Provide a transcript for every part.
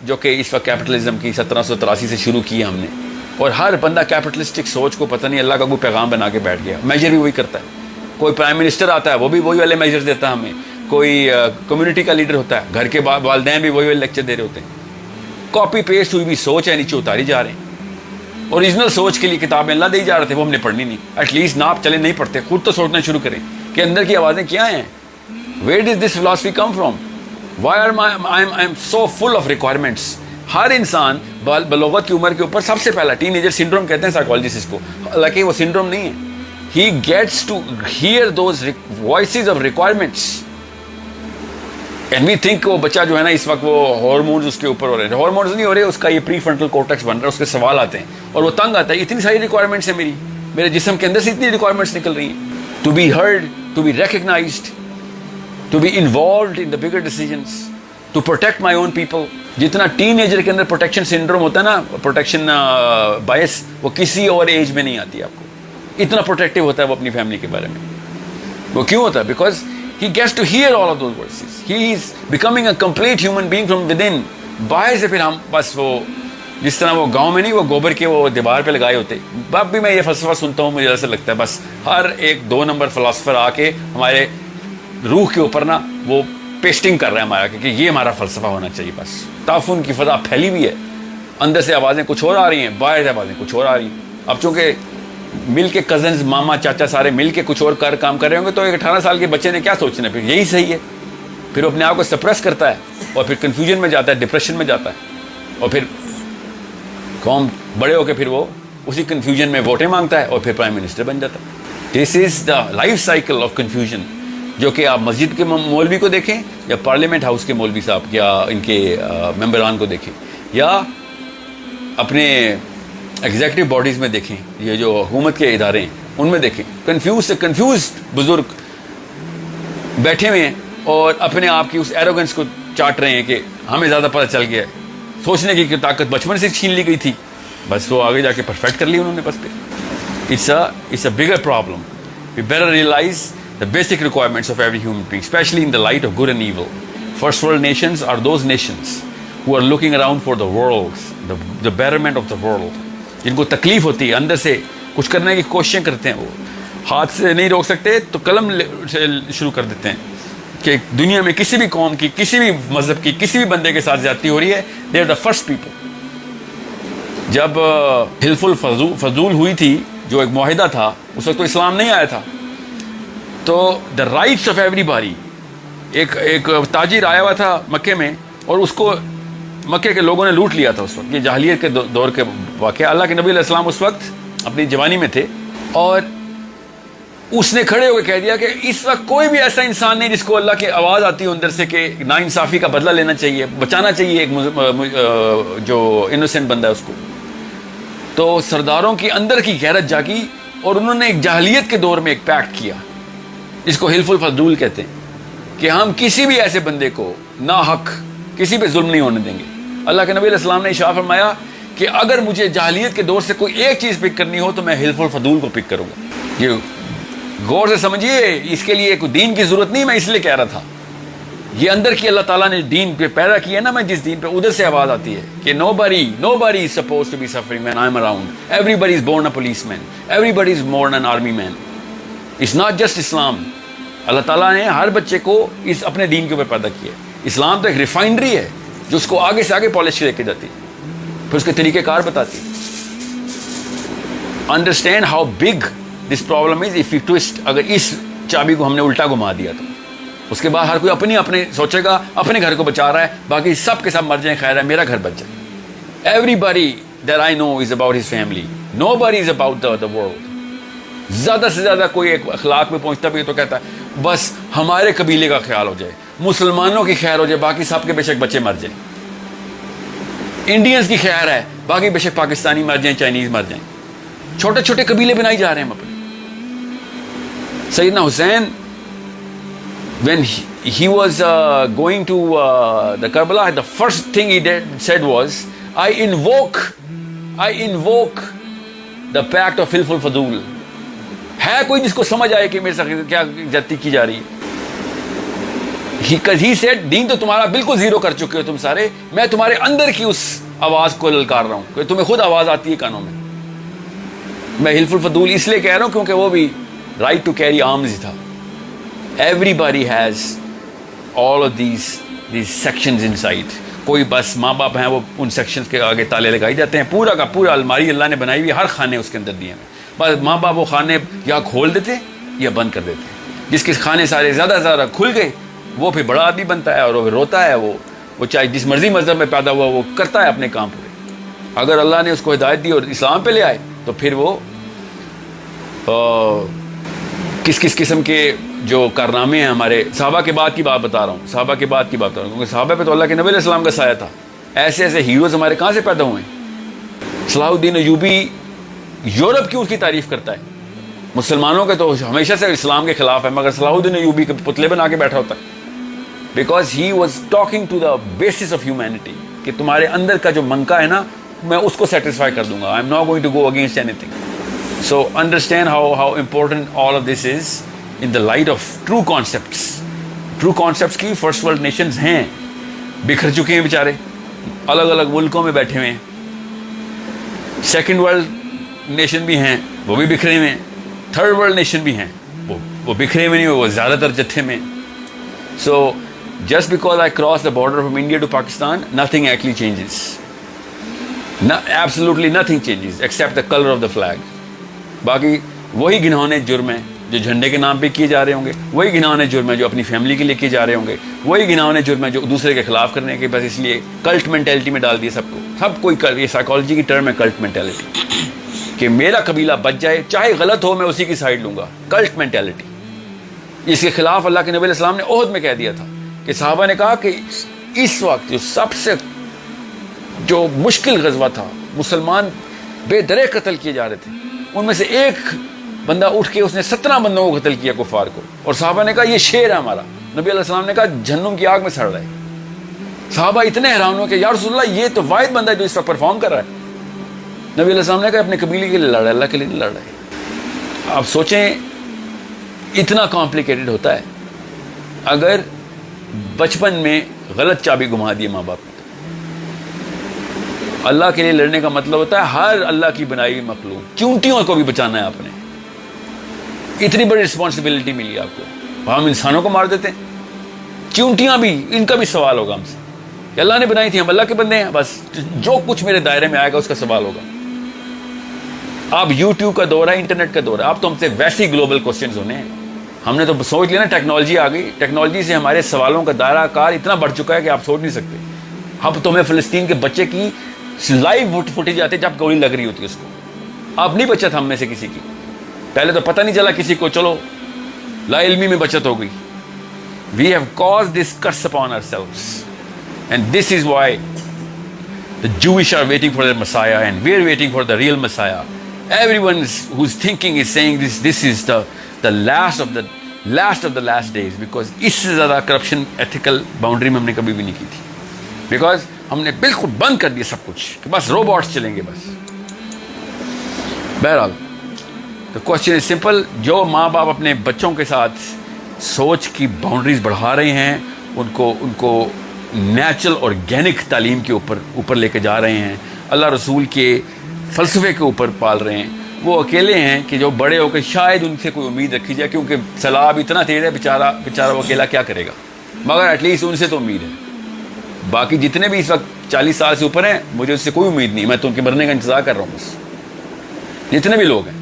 جو کہ اس وقت کیپٹلزم کی 1783 سے شروع کی ہے ہم نے, اور ہر بندہ کیپٹلسٹک سوچ کو پتہ نہیں اللہ کا کوئی پیغام بنا کے بیٹھ گیا. میجر بھی وہی کرتا ہے. کوئی پرائم منسٹر آتا ہے وہ بھی وہی والے میجر دیتا ہے ہمیں. کوئی کمیونٹی کا لیڈر ہوتا ہے, گھر کے والدین بھی وہی والے لیکچر دے رہے ہوتے ہیں. کاپی پیسٹ ہوئی بھی سوچ ہے نیچے اتاری جا رہے ہیں. اوریجنل سوچ کے لیے کتابیں اللہ دے جا رہے تھے, وہ ہم نے پڑھنی نہیں. ایٹ لیسٹ نہ آپ چلے نہیں پڑھتے, خود تو سوچنا شروع کریں کہ اندر کی آوازیں کیا ہیں. Where does this philosophy come from? Why I am so full of requirements. ہر انسان بلوغت کی عمر کے اوپر سب سے پہلا ٹین ایجر سنڈروم کہتے ہیں سائیکالوجسٹ اس کو, حالانکہ وہ سنڈروم نہیں ہے. He gets to hear those voices of requirements and we think وہ بچہ جو ہے نا اس وقت وہ ہارمونز اس کے اوپر ہو رہے ہیں. ہارمونز نہیں ہو رہے, اس کا یہ پری فرنٹل کورٹیکس بن رہا ہے, اس کے سوال آتے ہیں اور وہ تنگ آتا ہے. اتنی ساری ریکوائرمنٹس ہیں میرے جسم کے اندر سے اتنی ریکوائرمنٹس نکل رہی ہیں. To be heard, to be recognised, to be involved in the bigger decisions, to protect my own people. جتنا ٹین ایجر کے اندر پروٹیکشن سنڈروم ہوتا ہے نا, پروٹیکشن بائس, وہ کسی اور ایج میں نہیں آتی آپ کو. اتنا پروٹیکٹیو ہوتا ہے وہ اپنی فیملی کے بارے میں. وہ کیوں ہوتا ہے؟ Because he gets to hear all of those voices. He is becoming a complete human being from within. باہر سے پھر ہم بس وہ جس طرح وہ گاؤں میں نہیں وہ گوبر کے وہ دیوار پہ لگائے ہوتے. اب بھی میں یہ فلسفہ سنتا ہوں, مجھے ایسا لگتا ہے بس ہر ایک 2 نمبر فلاسفر آ کے ہمارے روح کے اوپر نا وہ پیسٹنگ کر رہا ہے ہمارا کہ یہ ہمارا فلسفہ ہونا چاہیے. بس تعفن کی فضا پھیلی ہوئی ہے, اندر سے آوازیں کچھ اور آ رہی ہیں, باہر سے آوازیں کچھ اور آ رہی ہیں. اب چونکہ مل کے کزنز, ماما, چاچا سارے مل کے کچھ اور کام کر رہے ہوں گے تو ایک 18 سال کے بچے نے کیا سوچنا ہے؟ پھر یہی صحیح ہے. پھر وہ اپنے آپ کو سپریس کرتا ہے اور پھر کنفیوژن میں جاتا ہے, ڈپریشن میں جاتا ہے, اور پھر قوم بڑے ہو کے پھر وہ اسی کنفیوژن میں ووٹیں مانگتا ہے اور پھر پرائم منسٹر بن جاتا ہے. This is the life cycle of confusion, جو کہ آپ مسجد کے مولوی کو دیکھیں یا پارلیمنٹ ہاؤس کے مولوی صاحب یا ان کے ممبران کو دیکھیں یا اپنے ایگزیکٹو باڈیز میں دیکھیں, یہ جو حکومت کے ادارے ہیں ان میں دیکھیں. کنفیوز سے کنفیوزڈ بزرگ بیٹھے ہوئے ہیں اور اپنے آپ کی اس ایروگنس کو چاٹ رہے ہیں کہ ہمیں زیادہ پتہ چل گیا ہے. سوچنے کی طاقت بچپن سے چھین لی گئی تھی, بس وہ آگے جا کے پرفیکٹ کر لی انہوں نے. بس پھر it's a bigger problem. We better realize the basic requirements of every human being, especially in the light of good and evil. First world nations are those nations who are looking around for the world, the betterment of the world. جن کو تکلیف ہوتی ہے, اندر سے کچھ کرنے کی کوششیں کرتے ہیں, وہ ہاتھ سے نہیں روک سکتے تو قلم سے شروع کر دیتے ہیں کہ دنیا میں کسی بھی قوم کی, کسی بھی مذہب کی, کسی بھی بندے کے ساتھ زیادتی ہو رہی ہے, they are the first people. جب حلف الفضول ہوئی تھی جو ایک معاہدہ تھا, اس وقت تو اسلام نہیں آیا تھا, تو the rights of every body, ایک تاجر آیا ہوا تھا مکے میں اور اس کو مکے کے لوگوں نے لوٹ لیا تھا اس وقت. یہ جاہلیت کے دور کے واقعہ. اللہ کے نبی علیہ السلام اس وقت اپنی جوانی میں تھے اور اس نے کھڑے ہو کے کہہ دیا کہ اس وقت کوئی بھی ایسا انسان نہیں جس کو اللہ کی آواز آتی ہو اندر سے کہ ناانصافی کا بدلہ لینا چاہیے, بچانا چاہیے ایک جو انوسینٹ بندہ ہے اس کو. تو سرداروں کی اندر کی غیرت جاگی اور انہوں نے ایک جاہلیت کے دور میں ایک پیکٹ کیا جس کو حلف الفضول کہتے ہیں کہ ہم کسی بھی ایسے بندے کو ناحق کسی پہ ظلم نہیں ہونے دیں گے. اللہ کے نبی علیہ السلام نے ارشاد فرمایا کہ اگر مجھے جاہلیت کے دور سے کوئی ایک چیز پک کرنی ہو تو میں حلف الفضول کو پک کروں گا. یہ غور سے سمجھیے, اس کے لیے کوئی دین کی ضرورت نہیں, میں اس لیے کہہ رہا تھا یہ اندر کی اللہ تعالیٰ نے دین پہ پیدا کیا ہے نا, میں جس دین پہ ادھر سے آواز آتی ہے کہ nobody is supposed to be suffering when I'm around. Everybody is born a policeman. Everybody is born an army man. It's not just Islam. اللہ تعالیٰ نے ہر بچے کو اس اپنے دین کے اوپر پیدا کیا ہے. اسلام تو ایک ریفائنری ہے جو اس کو آگے سے آگے پالش لے کے جاتی ہے, پھر اس کے طریقہ کار بتاتی ہے. Understand how big this problem is if you toast. اگر اس چابی کو ہم نے الٹا گھما دیا تو اس کے بعد ہر کوئی اپنے سوچے گا اپنے گھر کو بچا رہا ہے, باقی سب کے سب مر جائیں, خیر ہے میرا گھر بچ جائے. Everybody that I know is about his family. Nobody is about the world. زیادہ سے زیادہ کوئی ایک اخلاق میں پہنچتا بھی تو کہتا ہے بس ہمارے قبیلے کا خیال ہو جائے, مسلمانوں کی خیر ہو جائے, باقی سب کے بے شک بچے مر جائیں. انڈینز کی خیر ہے, باقی بے شک پاکستانی مر جائیں, چائنیز مر جائیں. چھوٹے چھوٹے قبیلے بنائی جا رہے ہیں ہم اپنے. سیدنا حسین when he was going to the Karbala, the first thing he said was, I invoke the pact of Hilf al-Fadul. ہے کوئی جس کو سمجھ آئے کہ میرے ساتھ کیا جاتی کی جا رہی ہے؟ He said, دین تو تمہارا بالکل زیرو کر چکے ہو تم سارے, میں تمہارے اندر کی اس آواز کو للکار رہا ہوں کہ تمہیں خود آواز آتی ہے کانوں میں. میں حلف الفضول اس لیے کہہ رہا ہوں کیونکہ وہ بھی رائٹ ٹو کیری آرمز تھا. Everybody has all of these sections inside. کوئی بس ماں باپ ہیں وہ ان سیکشنز کے آگے تالے لگائی جاتے ہیں, پورا کا پورا الماری اللہ نے بنائی ہوئی, ہر خانے اس کے اندر دیے ہیں, بس ماں باپ وہ خانے یا کھول دیتے یا بند کر دیتے. جس کے کھانے سارے زیادہ سے زیادہ کھل گئے وہ پھر بڑا آدمی بنتا ہے اور وہ پھر روتا ہے, وہ چاہے جس مرضی مذہب میں پیدا ہوا وہ کرتا ہے اپنے کام پورے. اگر اللہ نے اس کو ہدایت دی اور اسلام پہ لے آئے تو پھر وہ کس قسم کے جو کارنامے ہیں ہمارے صحابہ کے بعد کی بات بتا رہا ہوں, صحابہ کے بعد کی بات بتا رہا ہوں, کیونکہ صحابہ پہ تو اللہ کے نبی علیہ السلام کا سایہ تھا. ایسے ایسے ہیروز ہمارے کہاں سے پیدا ہوئے ہیں. صلاح الدین ایوبی یورپ کی اس کی تعریف کرتا ہے, مسلمانوں کے تو ہمیشہ سے اسلام کے خلاف ہے, مگر صلاح الدین ایوبی کے پتلے بنا کے بیٹھا ہوتا ہے, because he was talking to the basis of humanity, کہ تمہارے اندر کا جو منکا ہے نا میں اس کو سیٹسفائی کر دوں گا. I am not going to go against anything. So understand how important all of this is in the light of true concepts. True concepts کی فرسٹ ورلڈ نیشنز ہیں, بکھر چکے ہیں بیچارے, الگ الگ ملکوں میں بیٹھے ہوئے ہیں. سیکنڈ ورلڈ نیشن بھی ہیں, وہ بھی بکھرے ہوئے ہیں. تھرڈ ورلڈ نیشن بھی ہیں, وہ بکھرے ہوئے نہیں, وہ زیادہ تر جتھے میں. سو just because I crossed the border from India to Pakistan, nothing actually changes. Absolutely nothing changes except the color of the flag. باقی وہی گھنونے جرم ہیں جو جھنڈے کے نام پہ کیے جا رہے ہوں گے, وہی گناہوں جرم ہے جو اپنی فیملی کے لیے کیے جا رہے ہوں گے, وہی گناہوں جرم ہے جو دوسرے کے خلاف کرنے کے, بس اس لیے کلٹ مینٹیلٹی میں ڈال دیا سب کو. سب کوئی یہ سائیکالوجی کی ٹرم ہے کلٹ مینٹیلٹی, کہ میرا قبیلہ بچ جائے چاہے غلط ہو میں اسی کی سائڈ لوں گا. کلٹ مینٹیلٹی, اس کے خلاف اللہ کے نبی علیہ السلام نے عہد میں کہہ دیا تھا کہ صحابہ نے کہا کہ اس وقت جو سب سے جو مشکل غزوہ تھا, مسلمان بے درے قتل کیے جا رہے تھے, ان میں سے ایک بندہ اٹھ کے اس نے 17 بندوں کو قتل کیا کفار کو, اور صحابہ نے کہا یہ شیر ہے ہمارا. نبی علیہ السلام نے کہا جہنم کی آگ میں سڑ رہا ہے. صحابہ اتنے حیران ہو کہ یا رسول اللہ یہ تو واحد بندہ ہے جو اس وقت پرفارم کر رہا ہے. نبی علیہ السلام نے کہا اپنے قبیلے کے لیے لڑ رہا ہے, اللہ کے لیے نہیں لڑ رہا ہے. آپ سوچیں اتنا کمپلیکیٹڈ ہوتا ہے اگر بچپن میں غلط چابی گھما دی ماں باپ نے. اللہ کے لیے لڑنے کا مطلب ہوتا ہے ہر اللہ کی بنائی ہوئی مخلوق, چونٹیوں کو بھی بچانا ہے آپ نے. اتنی بڑی رسپانسبلٹی ملی آپ کو. ہم انسانوں کو مار دیتے ہیں, چونٹیاں بھی, ان کا بھی سوال ہوگا ہم سے کہ اللہ نے بنائی تھی, ہم اللہ کے بندے ہیں, بس جو کچھ میرے دائرے میں آئے گا اس کا سوال ہوگا. اب یوٹیوب کا دور ہے, انٹرنیٹ کا دور ہے, اب تو ہم سے ویسے ہی گلوبل کوسچنز ہونے ہیں. ہم نے تو سوچ لیا نا, ٹیکنالوجی آ گئی, ٹیکنالوجی سے ہمارے سوالوں کا دائرہ کار اتنا بڑھ چکا ہے کہ آپ سوچ نہیں سکتے. اب تو ہمیں فلسطین کے بچے کی لائیو فوٹیج آتی ہے جب گولی لگ رہی ہوتی ہے اس کو. اب نہیں بچت ہم میں سے کسی کی, پہلے تو پتہ نہیں چلا کسی کو, چلو لا علمی میں بچت ہو گئی. We have caused this curse upon ourselves, and this is why the Jewish are waiting for their Messiah and we are waiting for the real Messiah. Everyone who's thinking is saying this is the last of the last days, because اس سے زیادہ corruption ethical boundary میں ہم نے کبھی بھی نہیں کی تھی. بیکاز ہم نے بالکل بند کر دیا سب کچھ کہ بس روبوٹس چلیں گے بس. بہرحال تو کوشچن از سمپل, جو ماں باپ اپنے بچوں کے ساتھ سوچ کی باؤنڈریز بڑھا رہے ہیں, ان کو نیچرل آرگینک تعلیم کے اوپر لے کے جا رہے ہیں, اللہ رسول کے فلسفے کے اوپر پال رہے ہیں, وہ اکیلے ہیں کہ جو بڑے ہو کے شاید ان سے کوئی امید رکھی جائے, کیونکہ سیلاب اتنا تیز ہے, بیچارہ وہ اکیلا کیا کرے گا, مگر ایٹ لیسٹ ان سے تو امید ہے. باقی جتنے بھی اس وقت 40 سال سے اوپر ہیں, مجھے اس سے کوئی امید نہیں, میں تو ان کے مرنے کا انتظار کر رہا ہوں بس. جتنے بھی لوگ ہیں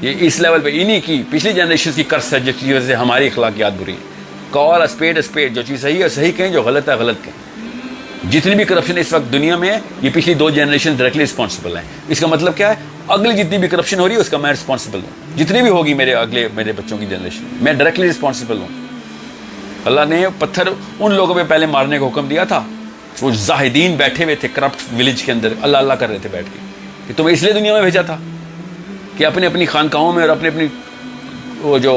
یہ اس لیول پہ, انہی کی پچھلی جنریشن کی کرس ہے جس کی وجہ سے ہماری اخلاقیات بری ہیں. کال اسپیڈ, جو چیز صحیح ہے صحیح کہیں, جو غلط ہے غلط کہیں. جتنی بھی کرپشن اس وقت دنیا میں ہے یہ پچھلی 2 جنریشن ڈائریکٹلی رسپانسبل ہیں. اس کا مطلب کیا ہے, اگلی جتنی بھی کرپشن ہو رہی ہے اس کا میں رسپانسبل ہوں, جتنی بھی ہوگی میرے بچوں کی جنریشن میں ڈائریکٹلی رسپانسبل ہوں. اللہ نے پتھر ان لوگوں پہ پہلے مارنے کا حکم دیا تھا, وہ زاہدین بیٹھے ہوئے تھے کرپٹ ولیج کے اندر, اللہ اللہ کر رہے تھے بیٹھ کے, کہ تمہیں اس لیے دنیا میں بھیجا تھا کہ اپنی خانقاہوں میں اور اپنی وہ جو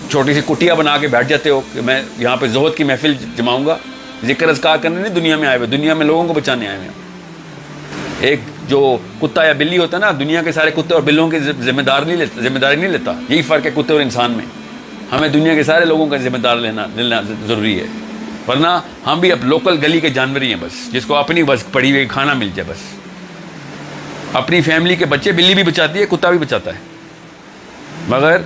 چھوٹی سی کٹیا بنا کے بیٹھ جاتے ہو کہ میں یہاں پہ زہد کی محفل جماؤں گا, ذکر اذکار کرنے نہیں دنیا میں آئے ہوئے, دنیا میں لوگوں کو بچانے آئے ہوئے. ایک جو کتا یا بلی ہوتا ہے نا, دنیا کے سارے کتے اور بلوں کی ذمہ داری نہیں لیتا, یہی فرق ہے کتے اور انسان میں. ہمیں دنیا کے سارے لوگوں کا ذمہ دار لینا ضروری ہے، ورنہ ہم بھی اب لوکل گلی کے جانور ہی ہیں بس، جس کو اپنی بس پڑی ہوئی کھانا مل جائے بس. اپنی فیملی کے بچے بلی بھی بچاتی ہے، کتا بھی بچاتا ہے، مگر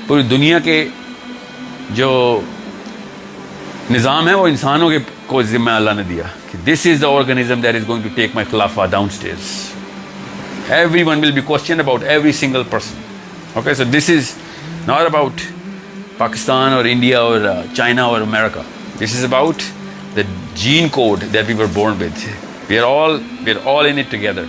پوری دنیا کے جو نظام ہے وہ انسانوں کے کو ذمہ اللہ نے دیا کہ this is the organism that is going to take my خلافہ downstairs. Everyone will be question about every single person. Okay, so this is not about Pakistan اور انڈیا اور چائنا اور America. This is about the gene code that we were born with. We are all in it together.